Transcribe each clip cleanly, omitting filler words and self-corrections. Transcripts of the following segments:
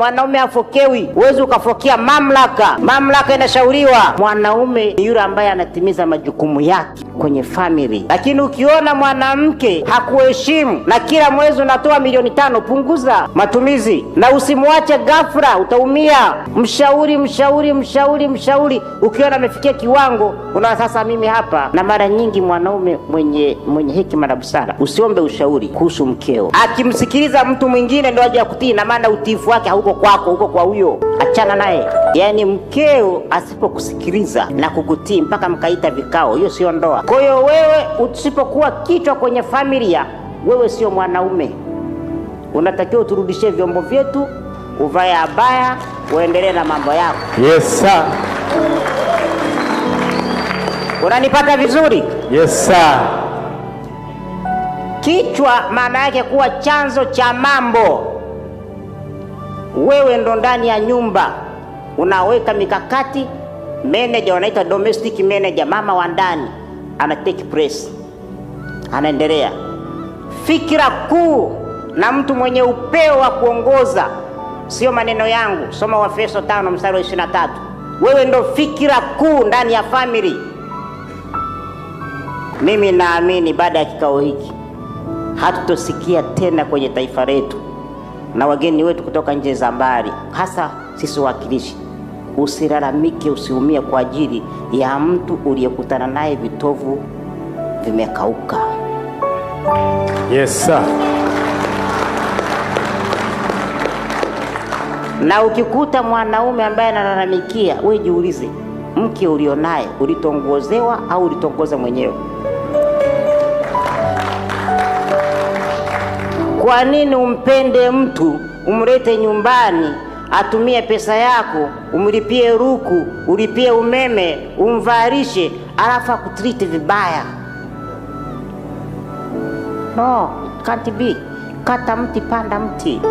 Mwanaume afokewi, huwezi ukafokea mamlaka. Mamlaka inashauriwa. Mwanaume ni yule ambaye anatimiza majukumu yake kwenye family. Lakini ukiona mwanamke hakuheshimu na kila mwezi unatoa milioni 5, punguza matumizi na usimwache ghafla, utaumia. Mshauri. Ukiona amefikia kiwango, unaona sasa mimi hapa. Na mara nyingi mwanaume mwenye hekima na busara, usiombe ushauri kuhusu mkeo. Akimsikiliza mtu mwingine ndio aje kutii, na maana utiifu wake hauko kwako, huko kwa huyo. Achana naye. Yaani mkeo asipokusikiliza na kukutii mpaka mkaita vikao, hiyo sio ndoa. Kwa hiyo wewe usipokuwa kichwa kwenye familia, wewe sio mwanaume. Unatakiwa uturudishie vyombo vyetu, uvae abaya, uendelee na mambo yako. Yes sir. Unanipata vizuri? Yes sir. Kichwa maana yake kuwa chanzo cha mambo. Wewe ndo ndani ya nyumba unaweka mikakati. Manager wanaita domestic manager, mama wa ndani ana take place, anaendelea. Fikira kuu na mtu mwenye upeo wa kuongoza, sio maneno yangu. Soma Waefeso 5 mstari wa 23. Wewe ndo fikira kuu ndani ya family. Mimi naamini baada ya kikao hiki hatutosikia tena kwenye taifa letu na wageni wetu kutoka nje za mbali, hasa sisi wakilishi, usilalamike, usiumie kwa ajili ya mtu uliyekutana naye vitovu vimekauka. Yes sir. Na ukikuta mwanaume ambaye analalamikia, wewe jiulize, mke ulionaye ulitongozewa au ulitongoza mwenyewe? Kwa nini umpende mtu, umlete nyumbani, atumie pesa yako, umlipie ruku, ulipie umeme, umvarishe, alafu akutreat vibaya? No, can't be. Kata mti, panda mti.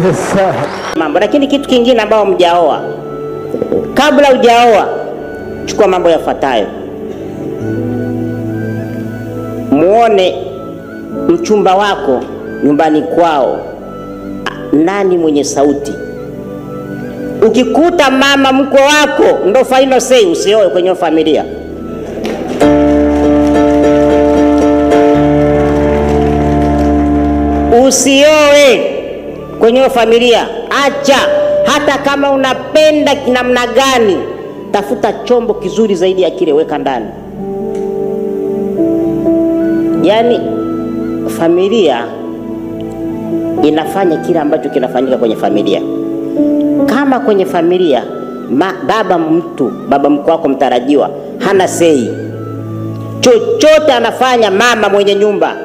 Yes sir. Mambo. Lakini kitu kingine ambao mjaoa, kabla hujaoa, chukua mambo yafuatayo. Muone mchumba wako nyumbani kwao nani mwenye sauti. Ukikuta mama mkwe wako ndo final say, usioe kwenye familia. Usioe kwenye familia. Acha. Hata kama unapenda namna gani, tafuta chombo kizuri zaidi ya kile, weka ndani. Yaani familia inafanya kile ambacho kinafanyika kwenye familia. Kama kwenye familia baba mkwe wako mtarajiwa hana sei, chochote anafanya mama mwenye nyumba.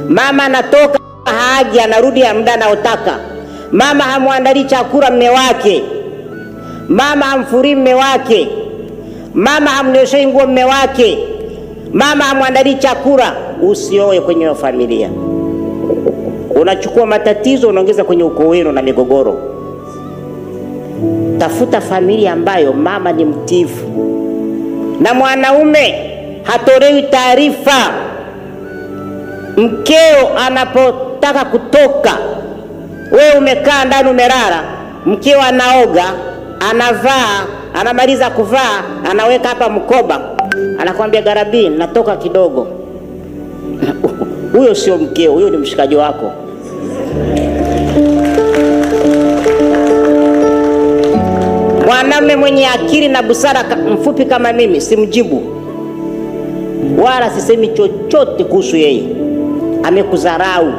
Mama anatoka haji, anarudi ya muda anaotaka. Mama hamwandalii chakula mme wake. Mama hamfurii mme wake. Mama hamnyoshei nguo mme wake. Mama hamwandalii chakula. Usioe kwenye familia. Unachukua matatizo unaongeza kwenye ukoo wenu na migogoro. Tafuta familia ambayo mama ni mtiifu na mwanaume hatolewi taarifa. Mkeo anapotaka kutoka, wewe umekaa ndani umelala, mkeo anaoga, anavaa, anamaliza kuvaa, anaweka hapa mkoba, anakuambia Garabi, natoka kidogo. Huyo sio mkeo, huyo ni mshikaji wako. Mwanamume mwenye akili na busara mfupi kama mimi simjibu wala sisemi chochote kuhusu yeye. Amekudharau,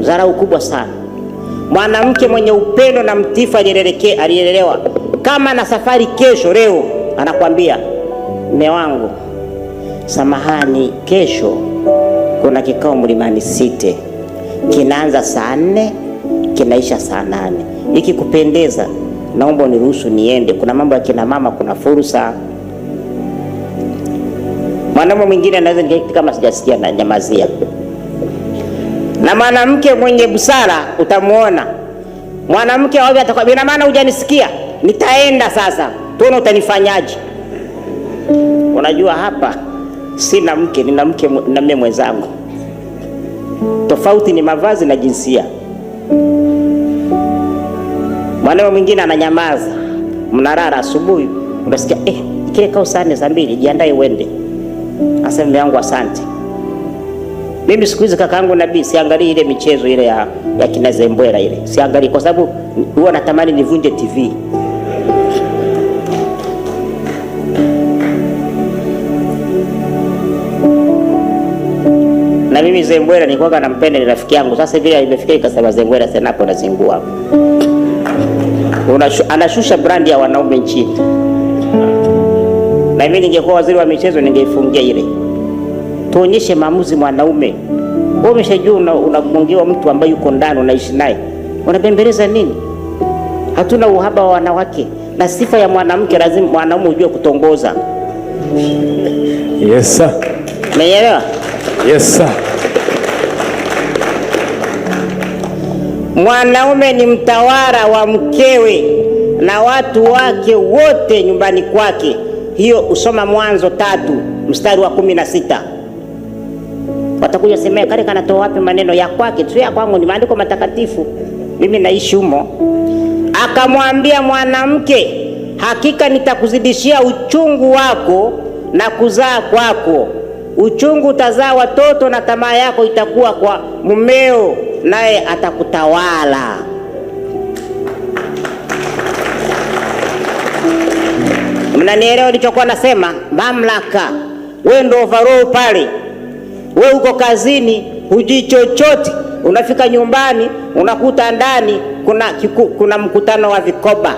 dharau kubwa sana. Mwanamke mwenye upendo na mtiifu aliyelelewa, kama na safari kesho leo, anakuambia mume wangu, samahani, kesho kuna kikao Mlimani City, kinaanza saa 4 kinaisha saa 8. Ikikupendeza naomba uniruhusu niende, kuna mambo ya kina mama, kuna fursa. Mwanamume mwingine anaweza nikakiti kama sijasikia na nyamazia. Na mwanamke mwenye busara utamuona. Mwanamke wapi atakwambia, ina maana hujanisikia, nitaenda sasa, tuone utanifanyaje. Unajua hapa sina mke, nina mke na mimi mwenzangu. Tofauti ni mavazi na jinsia. Mwanaume mwingine ananyamaza, mnalala asubuhi, unasikia kile kao saa 4 saa 2, jiandae uende. Asa mume wangu asante. Mimi siku hizi kakaangu Nabii siangalii ile michezo ile ya kina Zembwela ile. Siangalii kwa sababu huwa natamani nivunje TV. Na mimi Zembwela nilikuwa nampenda, ni rafiki yangu. Sasa vile imefika ikasema Zembwela tena hapo nazingua. Anashusha brand ya wanaume nchini. Na mimi ningekuwa waziri wa michezo ningeifungia ile. Tuonyeshe maamuzi mwanaume. Wewe umeshajua unagongewa mtu ambaye yuko ndani unaishi naye. Unabembeleza nini? Hatuna uhaba wa wanawake. Na sifa ya mwanamke lazima mwanaume ujue kutongoza. Yes sir. Umeelewa? Yes sir. Mwanaume ni mtawala wa mkewe na watu wake wote nyumbani kwake. Hiyo usoma Mwanzo 3 mstari wa 16. Watakuja semea kale kanatoa wapi maneno ya kwake? Tu ya kwangu ni maandiko matakatifu. Mimi naishi humo. Akamwambia mwanamke, hakika nitakuzidishia uchungu wako na kuzaa kwako. Uchungu utazaa watoto na tamaa yako itakuwa kwa mumeo, naye atakutawala. Mnanielewa nilichokuwa nasema? Mamlaka. Wewe ndio overall pale. Wewe uko kazini, hujui chochote. Unafika nyumbani, unakuta ndani kuna mkutano wa vikoba.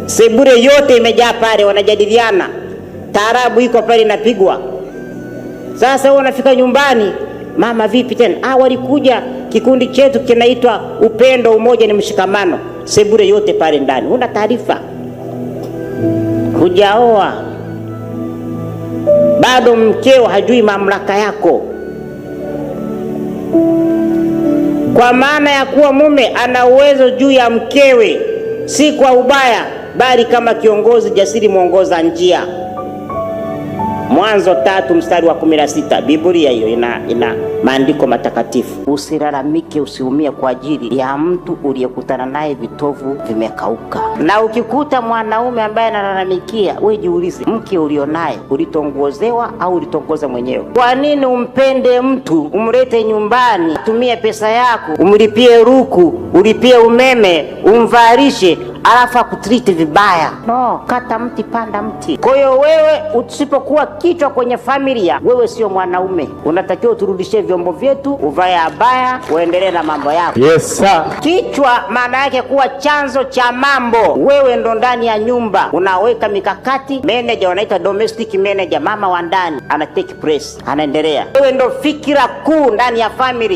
Sebure yote imejaa pale, wanajadiliana. Taarabu iko pale inapigwa. Sasa wewe unafika nyumbani, mama vipi tena? Walikuja kikundi chetu kinaitwa Upendo Umoja ni Mshikamano. Sebure yote pale ndani. Una taarifa? Hujaoa. Bado mkeo hajui mamlaka yako. Kwa maana ya kuwa mume ana uwezo juu ya mkewe, si kwa ubaya, bali kama kiongozi jasiri mwongoza njia. Mwanzo 3 mstari wa 16. Biblia hiyo ina maandiko matakatifu. Usilalamike, usiumie kwa ajili ya mtu uliyekutana naye vitovu vimekauka. Na ukikuta mwanaume ambaye analalamikia, wewe jiulize, mke ulionaye ulitongozewa au ulitongoza mwenyewe? Kwa nini umpende mtu, umlete nyumbani, tumie pesa yako, umlipie ruku, ulipie umeme, umvalishe, alafu akutriti vibaya? No, kata mti panda mti. Kwa hiyo wewe usipokuwa kichwa kwenye familia, wewe sio mwanaume. Unatakiwa uturudishie vyombo vyetu, uvae abaya, uendelee na mambo yako. Yes sir. Kichwa maana yake kuwa chanzo cha mambo. Wewe ndo ndani ya nyumba unaweka mikakati. Manager wanaita domestic manager, mama wa ndani ana take place, anaendelea. Wewe ndo fikira kuu ndani ya family.